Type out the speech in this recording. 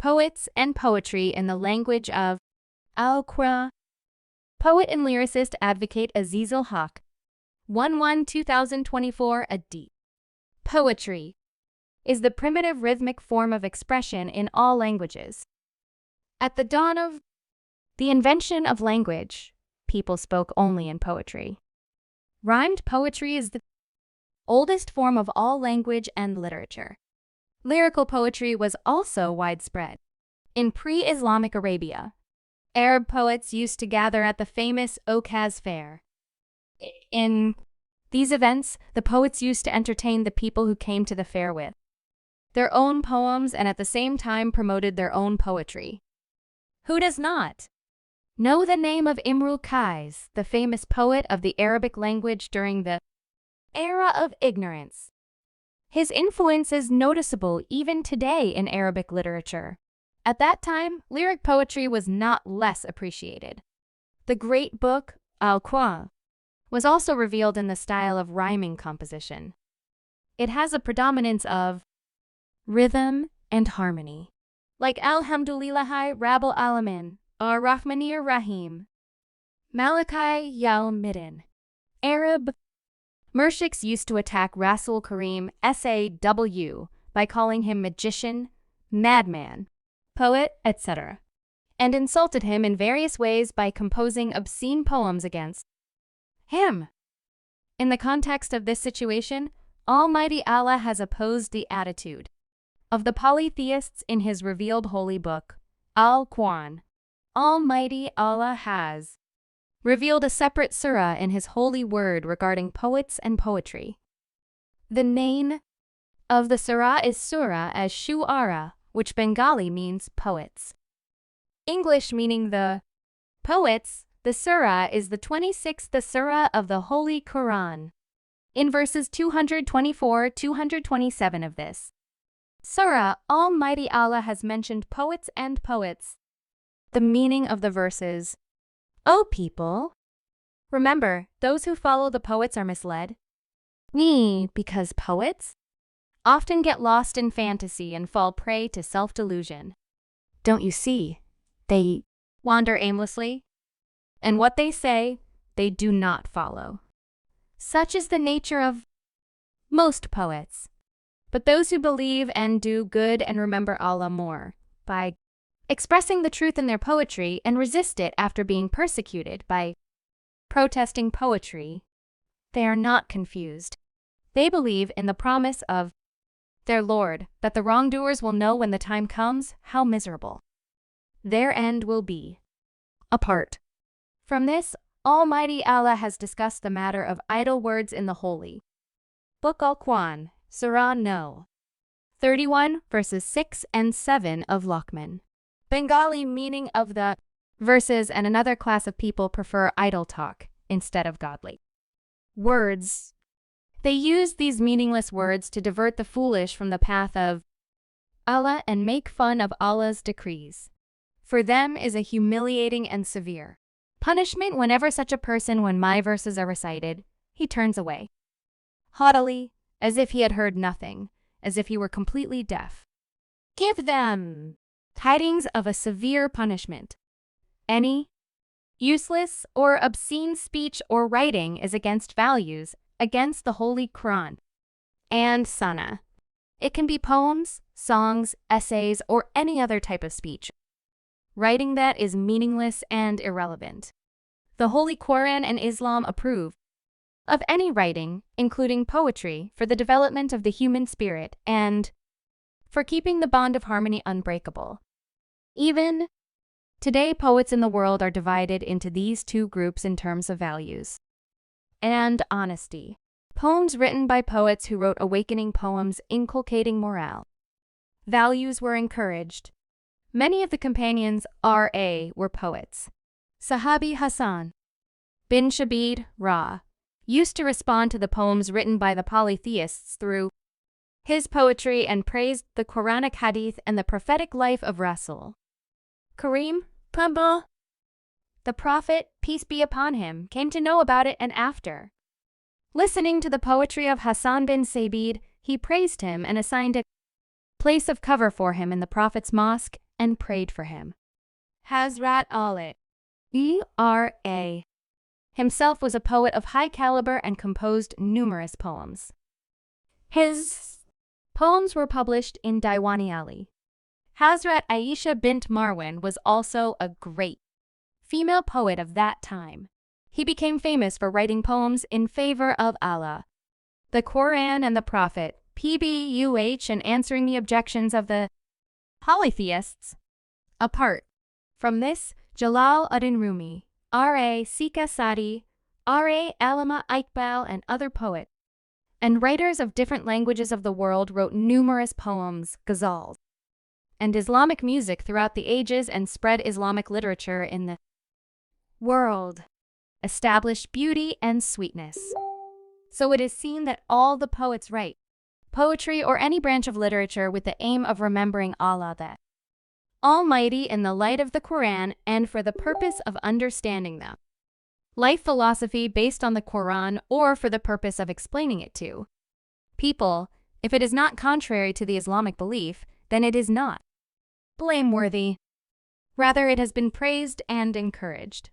Poets and Poetry in the Language of Al-Qur'an. Poet and lyricist Advocate Azizul Haque. 1/1/2024 Adi. Poetry is the primitive rhythmic form of expression in all languages. At the dawn of the invention of language, people spoke only in poetry. Rhymed poetry is the oldest form of all language and literature. Lyrical poetry was also widespread. In pre-Islamic Arabia, Arab poets used to gather at the famous Okaz fair. In these events, the poets used to entertain the people who came to the fair with their own poems and at the same time promoted their own poetry. Who does not know the name of Imrul Qais, the famous poet of the Arabic language during the era of ignorance? His influence is noticeable even today in Arabic literature. At that time, lyric poetry was not less appreciated. The great book, Al-Qur'an, was also revealed in the style of rhyming composition. It has a predominance of rhythm and harmony, like Alhamdulillahi Rabbil Alamin or Rahmanir Rahim. Maliki Yaomiddin. Arab murshiks used to attack Rasul Karim SAW by calling him magician, madman, poet, etc., and insulted him in various ways by composing obscene poems against him. In the context of this situation, Almighty Allah has opposed the attitude of the polytheists in His revealed holy book, Al-Qur'an. Almighty Allah has revealed a separate surah in His holy word regarding poets and poetry. The name of the surah is Surah as-Shu'ara, which Bengali means poets. English meaning the poets, the surah is the 26th surah of the Holy Qur'an. In verses 224-227 of this surah, Almighty Allah has mentioned poets and poets. The meaning of the verses: O people, remember, those who follow the poets are misled. Because poets often get lost in fantasy and fall prey to self-delusion. Don't you see? They wander aimlessly, and what they say, they do not follow. Such is the nature of most poets. But those who believe and do good and remember Allah more, by expressing the truth in their poetry and resist it after being persecuted by protesting poetry, they are not confused. They believe in the promise of their Lord that the wrongdoers will know when the time comes how miserable their end will be. Apart from this, Almighty Allah has discussed the matter of idle words in the holy book Al-Qur'an, Surah No. 31, verses 6 and 7 of Luqman. Bengali meaning of the verses, and another class of people prefer idle talk instead of godly words. They use these meaningless words to divert the foolish from the path of Allah and make fun of Allah's decrees. For them is a humiliating and severe punishment whenever such a person, when my verses are recited, he turns away haughtily, as if he had heard nothing, as if he were completely deaf. Give them tidings of a severe punishment. Any useless or obscene speech or writing is against values, against the Holy Qur'an and Sunnah. It can be poems, songs, essays, or any other type of speech. Writing that is meaningless and irrelevant. The Holy Qur'an and Islam approve of any writing, including poetry, for the development of the human spirit and for keeping the bond of harmony unbreakable. Even today, poets in the world are divided into these two groups in terms of values and honesty. Poems written by poets who wrote awakening poems inculcating moral values were encouraged. Many of the companions were poets. Sahabi Hassan bin Shabid used to respond to the poems written by the polytheists through his poetry and praised the Quranic hadith and the prophetic life of Rasul Karim. The Prophet, peace be upon him, came to know about it, and after listening to the poetry of Hassan bin Sabid, he praised him and assigned a place of cover for him in the Prophet's mosque and prayed for him. Hazrat Ali himself was a poet of high caliber and composed numerous poems. His poems were published in Diwani Ali. Hazrat Aisha bint Marwan was also a great female poet of that time. He became famous for writing poems in favor of Allah, the Qur'an and the Prophet, and answering the objections of the polytheists. Apart from this, Jalal ad-Din Rumi, R.A. Sika Sadi, R.A. Allama Iqbal, and other poets and writers of different languages of the world wrote numerous poems, ghazals, and Islamic music throughout the ages and spread Islamic literature in the world, established beauty and sweetness. So it is seen that all the poets write poetry or any branch of literature with the aim of remembering Allah the Almighty in the light of the Qur'an and for the purpose of understanding them. Life philosophy based on the Qur'an or for the purpose of explaining it to people. If it is not contrary to the Islamic belief, then it is not blameworthy. Rather, it has been praised and encouraged.